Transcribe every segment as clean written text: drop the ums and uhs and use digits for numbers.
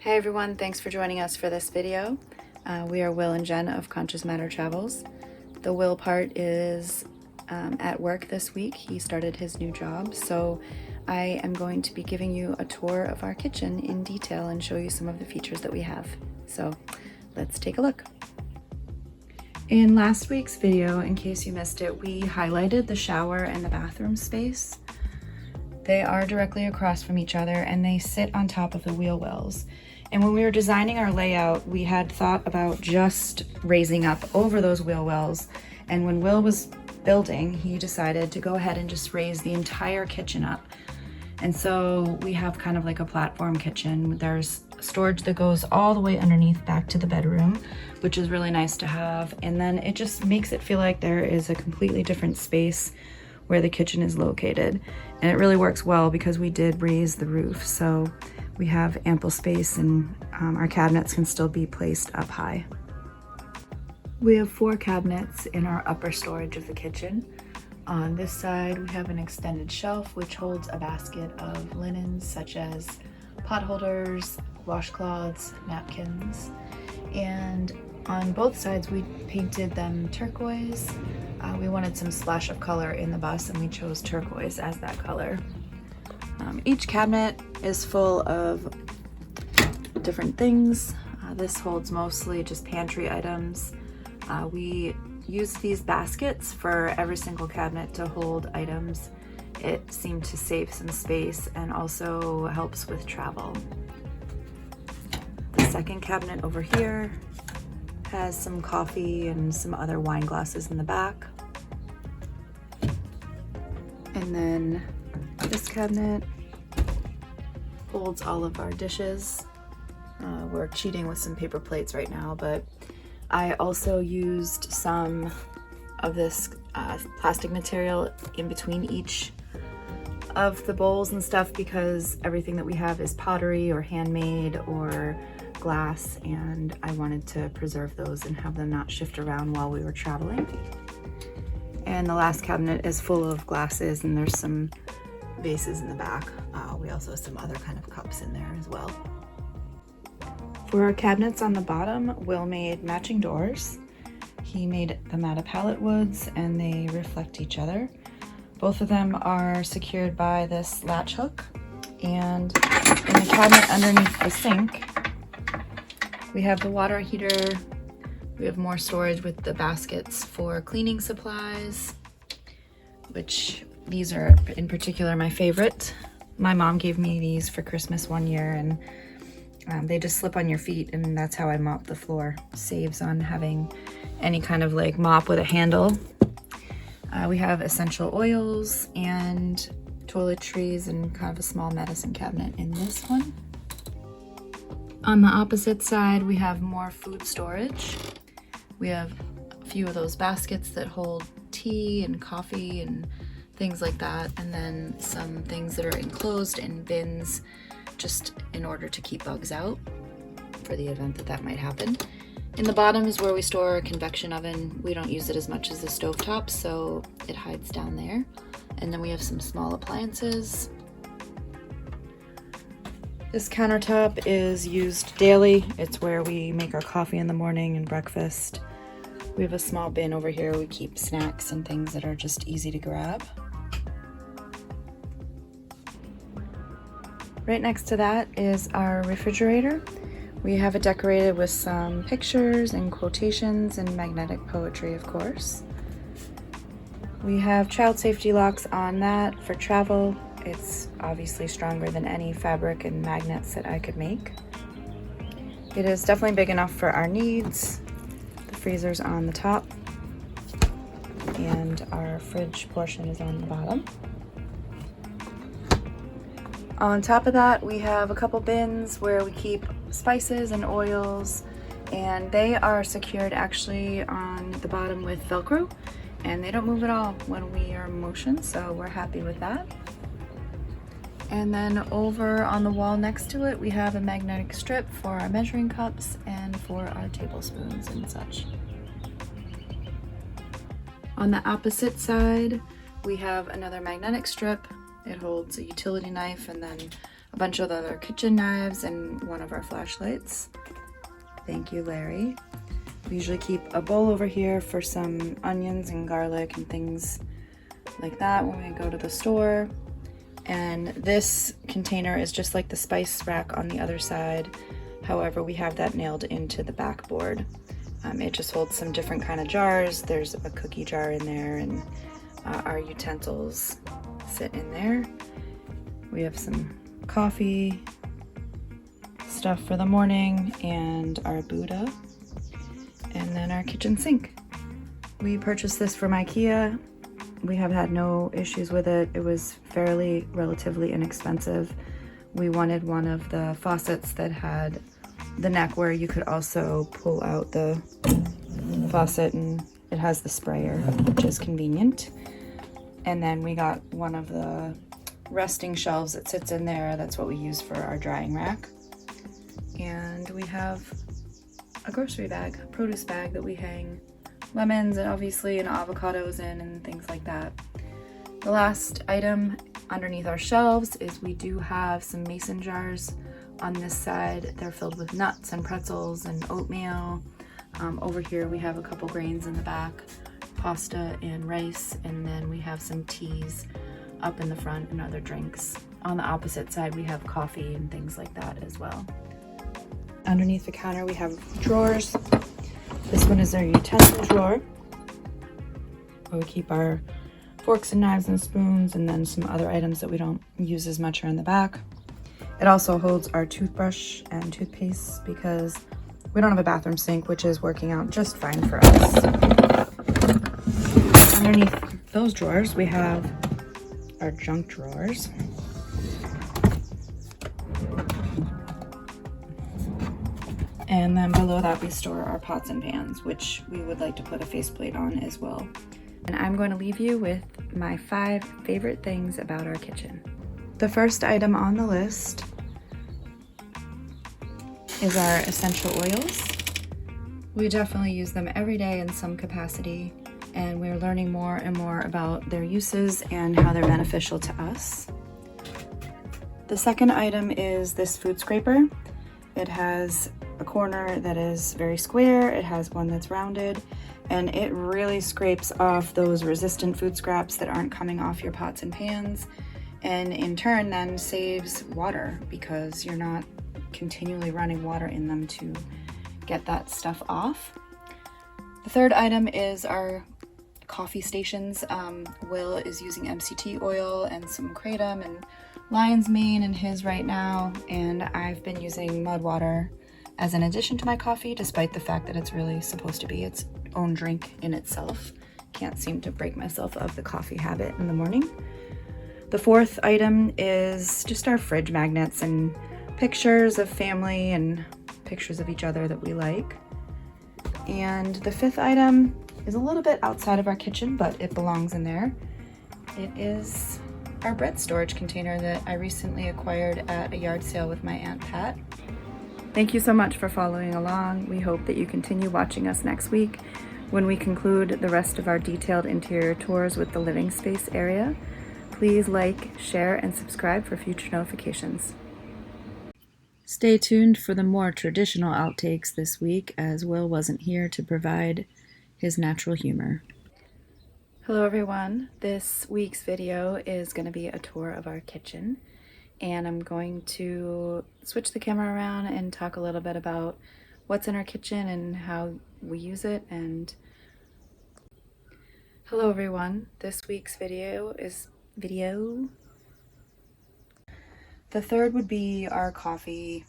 Hey everyone, thanks for joining us for this video. We are Will and Jen of Conscious Matter Travels. The Will part is at work this week. He started his new job, so I am going to be giving you a tour of our kitchen in detail and show you some of the features that we have. So let's take a look. In last week's video, in case you missed it, we highlighted the shower and the bathroom space. They are directly across from each other and they sit on top of the wheel wells. And when we were designing our layout, we had thought about just raising up over those wheel wells. And when Will was building, he decided to go ahead and just raise the entire kitchen up. And so we have kind of like a platform kitchen. There's storage that goes all the way underneath back to the bedroom, which is really nice to have. And then it just makes it feel like there is a completely different space where the kitchen is located. And it really works well because we did raise the roof. So we have ample space and our cabinets can still be placed up high. We have 4 cabinets in our upper storage of the kitchen. On this side, we have an extended shelf which holds a basket of linens such as pot holders, washcloths, napkins. And on both sides, we painted them turquoise. We wanted some splash of color in the bus and we chose turquoise as that color. Each cabinet is full of different things. This holds mostly just pantry items. We use these baskets for every single cabinet to hold items. It seemed to save some space and also helps with travel. The second cabinet over here has some coffee and some other wine glasses in the back. And then this cabinet holds all of our dishes. We're cheating with some paper plates right now, but I also used some of this plastic material in between each of the bowls and stuff because everything that we have is pottery or handmade or glass, and I wanted to preserve those and have them not shift around while we were traveling. And the last cabinet is full of glasses and there's some vases in the back. We also have some other kind of cups in there as well. For our cabinets on the bottom, Will made matching doors. He made them out of pallet woods and they reflect each other. Both of them are secured by this latch hook. And in the cabinet underneath the sink, we have the water heater. We have more storage with the baskets for cleaning supplies, which these are in particular my favorite. My mom gave me these for Christmas one year and they just slip on your feet and that's how I mop the floor. Saves on having any kind of like mop with a handle. We have essential oils and toiletries and kind of a small medicine cabinet in this one. On the opposite side, we have more food storage. We have a few of those baskets that hold tea and coffee and things like that, and then some things that are enclosed in bins just in order to keep bugs out for the event that that might happen. In the bottom is where we store our convection oven. We don't use it as much as the stovetop, so it hides down there. And then we have some small appliances. This countertop is used daily. It's where we make our coffee in the morning and breakfast. We have a small bin over here. We keep snacks and things that are just easy to grab. Right next to that is our refrigerator. We have it decorated with some pictures and quotations and magnetic poetry, of course. We have child safety locks on that for travel. It's obviously stronger than any fabric and magnets that I could make. It is definitely big enough for our needs. The freezer's on the top and our fridge portion is on the bottom. On top of that, we have a couple bins where we keep spices and oils, and they are secured actually on the bottom with Velcro, and they don't move at all when we are in motion, so we're happy with that. And then over on the wall next to it, we have a magnetic strip for our measuring cups and for our tablespoons and such. On the opposite side, we have another magnetic strip. It holds a utility knife and then a bunch of other kitchen knives, and one of our flashlights. Thank you, Larry. We usually keep a bowl over here for some onions and garlic and things like that when we go to the store. And this container is just like the spice rack on the other side. However, we have that nailed into the backboard. It just holds some different kind of jars. There's a cookie jar in there, and our utensils sit in there. We have some coffee stuff for the morning and our Buddha, and then our kitchen sink. We purchased this from IKEA. We have had no issues with it. It was relatively inexpensive. We wanted one of the faucets that had the neck where you could also pull out the faucet, and it has the sprayer, which is convenient. And then we got one of the resting shelves that sits in there. That's what we use for our drying rack. And we have a grocery bag, a produce bag that we hang lemons and obviously and avocados in and things like that. The last item underneath our shelves is we do have some mason jars on this side. They're filled with nuts and pretzels and oatmeal. Over here we have a couple grains in the back, pasta and rice, and then we have some teas up in the front and other drinks. On the opposite side we have coffee and things like that as well. Underneath the counter we have drawers. This one is our utensil drawer, where we keep our forks and knives and spoons, and then some other items that we don't use as much are in the back. It also holds our toothbrush and toothpaste because we don't have a bathroom sink, which is working out just fine for us. Underneath those drawers we have our junk drawers. And then below that we store our pots and pans, which we would like to put a faceplate on as well. And I'm going to leave you with my 5 favorite things about our kitchen. The first item on the list is our essential oils. We definitely use them every day in some capacity, and we're learning more and more about their uses and how they're beneficial to us. The second item is this food scraper. It has a corner that is very square, it has one that's rounded, and it really scrapes off those resistant food scraps that aren't coming off your pots and pans, and in turn then saves water because you're not continually running water in them to get that stuff off. The third item is our coffee stations. Will is using MCT oil and some kratom and lion's mane in his right now, and I've been using mud water as an addition to my coffee, despite the fact that it's really supposed to be its own drink in itself. Can't seem to break myself of the coffee habit in the morning. The fourth item is just our fridge magnets and pictures of family and pictures of each other that we like. And the fifth item is a little bit outside of our kitchen, but it belongs in there. It is our bread storage container that I recently acquired at a yard sale with my Aunt Pat. Thank you so much for following along. We hope that you continue watching us next week when we conclude the rest of our detailed interior tours with the living space area. Please like, share, and subscribe for future notifications. Stay tuned for the more traditional outtakes this week, as Will wasn't here to provide his natural humor. Hello everyone. This week's video is going to be a tour of our kitchen, and I'm going to switch the camera around and talk a little bit about what's in our kitchen and how we use it. And hello everyone. This week's video is the third would be our coffee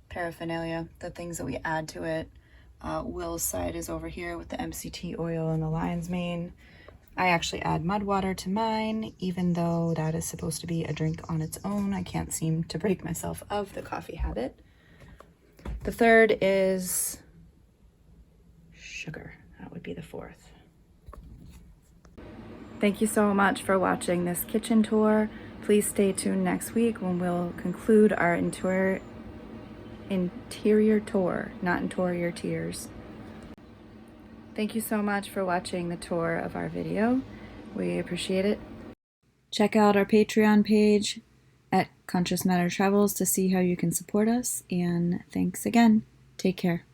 paraphernalia, the things that we add to it. Will's side is over here with the MCT oil and the lion's mane. I actually add mud water to mine, even though that is supposed to be a drink on its own. I can't seem to break myself of the coffee habit. The third is sugar. That would be the fourth. Thank you so much for watching this kitchen tour. Please stay tuned next week when we'll conclude our interior tour, not interior tears. Thank you so much for watching the tour of our video. We appreciate it. Check out our Patreon page at Conscious Matter Travels to see how you can support us. And thanks again. Take care.